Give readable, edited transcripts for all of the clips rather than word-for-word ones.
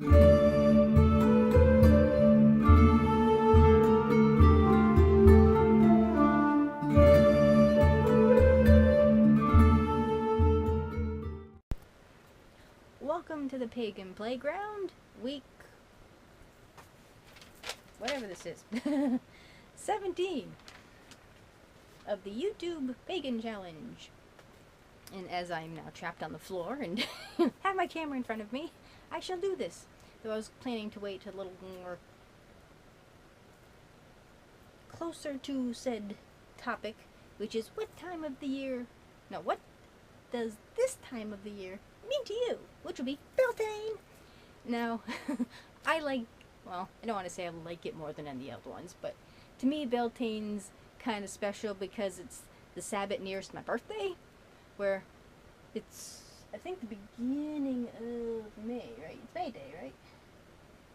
Welcome to the Pagan Playground, week... whatever this is. 17 of the YouTube Pagan Challenge. And as I'm now trapped on the floor and have my camera in front of me, I shall do this. Though I was planning to wait a little more closer to said topic, which is what time of the year... No, what does this time of the year mean to you? Which would be Beltane. Now, I like... Well, I don't want to say I like it more than any other ones, but to me, Beltane's kind of special because it's the Sabbath nearest my birthday, where it's, I think, the beginning of May, right? It's May Day, right?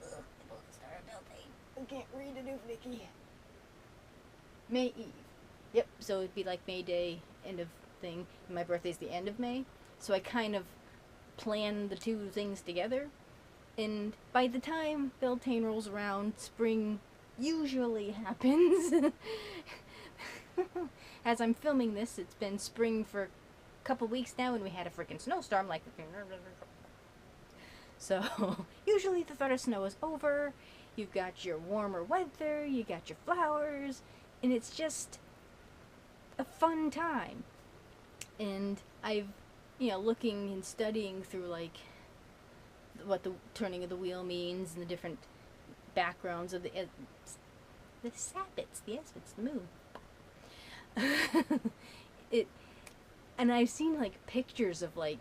Ugh, the book star of Beltane. I can't read it, Nikki. May Eve. Yep, so it'd be like May Day, end of thing, and my birthday's the end of May, so I kind of plan the two things together. And by the time Beltane rolls around, spring usually happens. As I'm filming this, it's been spring for a couple weeks now, and we had a freaking snowstorm, like... So, usually the threat of snow is over, you've got your warmer weather, you got your flowers, and it's just a fun time. And I've, looking and studying through, like, what the turning of the wheel means and the different backgrounds of the Sabbats, yes, it's the moon. And I've seen like pictures of like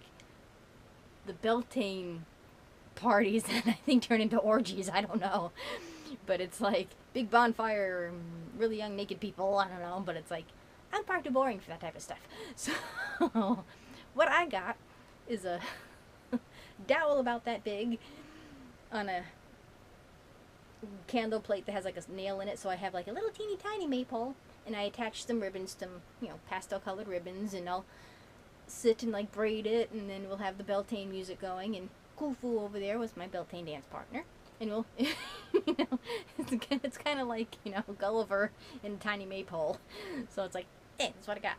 the Beltane parties that I think turn into orgies, I don't know. But it's like big bonfire, really young naked people, I don't know, but it's like, I'm far too boring for that type of stuff. So, what I got is a dowel about that big on a candle plate that has like a nail in it, so I have like a little teeny tiny maypole, and I attach some ribbons to, pastel colored ribbons, and I'll sit and like braid it, and then we'll have the Beltane music going, and Kufu over there was my Beltane dance partner, and we'll, it's kind of like, Gulliver in a tiny maypole, so it's like, hey, that's what I got.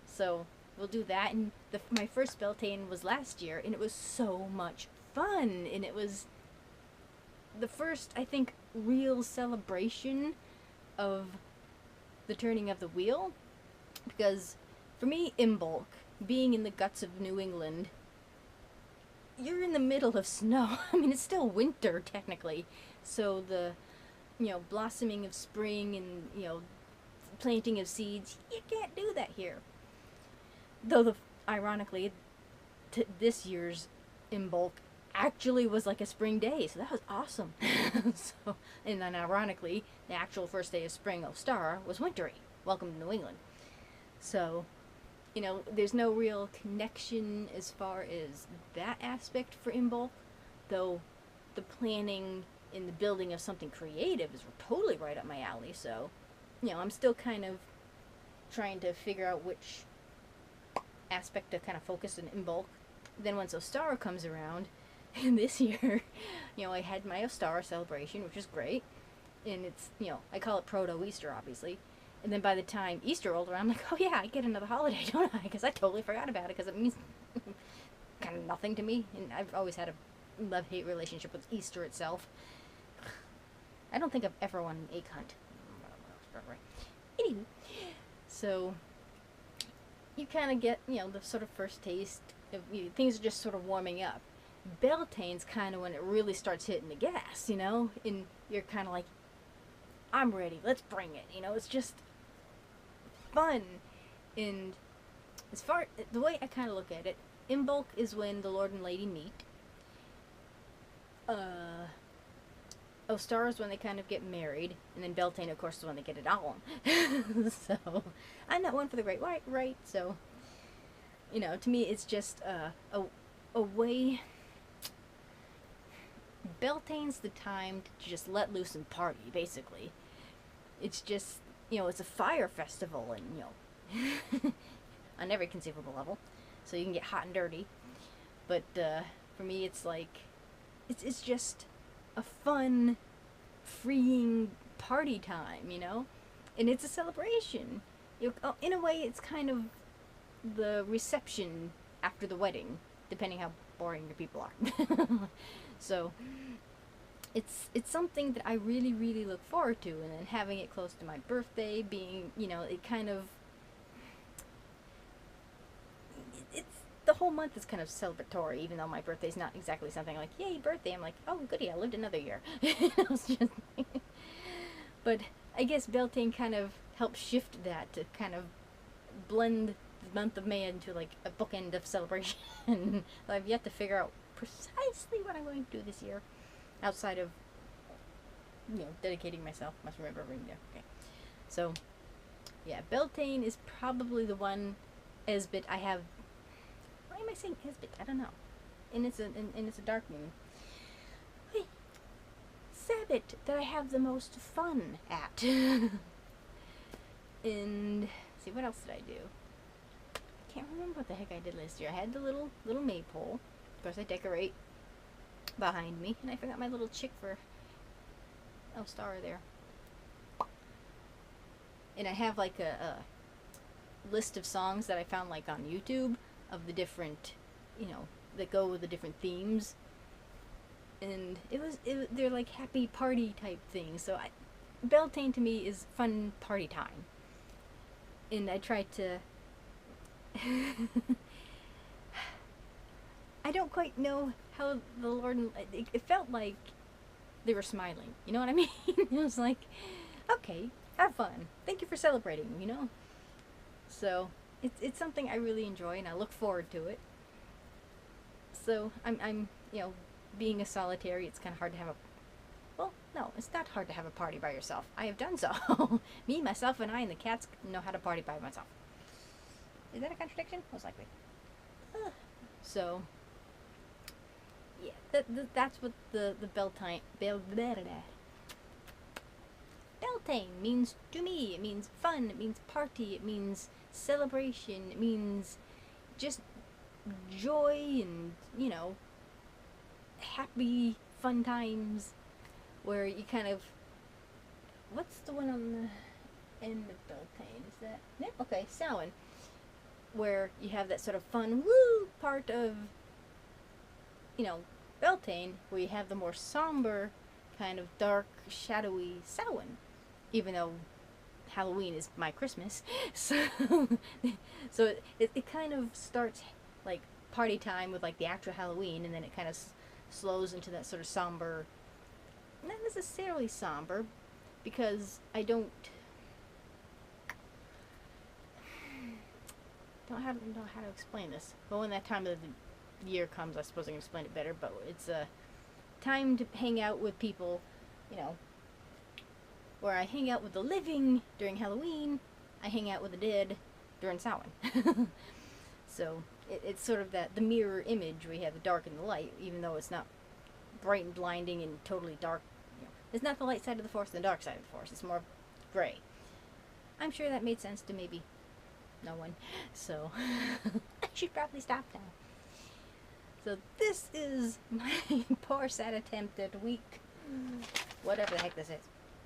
So we'll do that, and my first Beltane was last year, and it was so much fun, and it was the first, I think, real celebration of the turning of the wheel, because for me, Imbolc, being in the guts of New England, you're in the middle of snow. I mean, it's still winter, technically, so the, blossoming of spring and, planting of seeds, you can't do that here. Though, ironically, this year's Imbolc actually was like a spring day, so that was awesome. And then ironically, the actual first day of spring, Ostara, was wintry. Welcome to New England. So, there's no real connection as far as that aspect for Imbolc, though the planning and the building of something creative is totally right up my alley, so, I'm still kind of trying to figure out which aspect to kind of focus in Imbolc. Then once Ostara comes around, and this year, I had my Ostara celebration, which is great, and it's, I call it Proto-Easter, obviously, and then by the time Easter rolled around, I'm like, oh yeah, I get another holiday, don't I? Because I totally forgot about it, because it means kind of nothing to me, and I've always had a love-hate relationship with Easter itself. I don't think I've ever won an egg hunt. Anywho, so you kind of get, the sort of first taste of, things are just sort of warming up. Beltane's kind of when it really starts hitting the gas, and you're kind of like, I'm ready, let's bring it, it's just fun. And as far, the way I kind of look at it, Imbolc is when the Lord and Lady meet. Ostara is when they kind of get married, and then Beltane, of course, is when they get it on. So, I'm not one for the great white, right? So, to me, it's just a way. Beltane's the time to just let loose and party, basically. It's just, it's a fire festival, and, on every conceivable level. So you can get hot and dirty. But, for me, it's like, it's just a fun, freeing party time, you know? And it's a celebration. In a way, it's kind of the reception after the wedding, depending how boring your people are. So it's something that I really, really look forward to, and then having it close to my birthday, being, you know, it kind of, it's, the whole month is kind of celebratory, even though my birthday's not exactly something like, yay, birthday. I'm like, oh, goody, I lived another year. But I guess Beltane kind of helps shift that to kind of blend the month of May into like a bookend of celebration. I've yet to figure out precisely what I'm going to do this year, outside of, you know, dedicating myself. Must remember everything there. Okay, so yeah, Beltane is probably the one Esbit I have. Why am I saying Esbit? I don't know. And it's a dark moon. Hey, Sabbath that I have the most fun at. And see, what else did I do? I can't remember what the heck I did last year. I had the little maypole. Of course, I decorate behind me, and I forgot my little chick for star there. And I have like a list of songs that I found like on YouTube of the different, you know, that go with the different themes. And they're like happy party type things. So Beltane to me is fun party time. And I tried to I don't quite know how the Lord, it felt like they were smiling, you know what I mean? It was like, okay, have fun, thank you for celebrating, you know? So it's something I really enjoy, and I look forward to it. So I'm you know, being a solitary, it's kind of hard to have a, well, no, it's not hard to have a party by yourself. I have done so. Me, myself, and I, and the cats know how to party by myself. Is that a contradiction? Most likely. So yeah, that's what the Beltane means to me. It means fun, it means party, it means celebration, it means just joy and, you know, happy, fun times where you kind of, what's the one on the end of Beltane? Is that, yeah, okay, Samhain, where you have that sort of fun, woo, part of, you know, Beltane, where you have the more somber, kind of dark, shadowy Samhain, even though Halloween is my Christmas. So it kind of starts like party time with like the actual Halloween, and then it kind of slows into that sort of somber, not necessarily somber, because I don't know how to explain this. But when that time of the year comes, I suppose I can explain it better. But it's a time to hang out with people, you know, where I hang out with the living during Halloween, I hang out with the dead during Samhain. So it's sort of the mirror image where you have the dark and the light, even though it's not bright and blinding and totally dark. You know, it's not the light side of the Force and the dark side of the Force. It's more gray. I'm sure that made sense to maybe no one. So I should probably stop now. So this is my poor sad attempt at week, whatever the heck this is,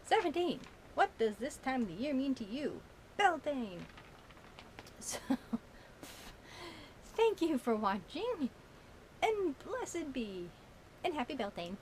17. What does this time of the year mean to you? Beltane. So thank you for watching, and blessed be, and happy Beltane.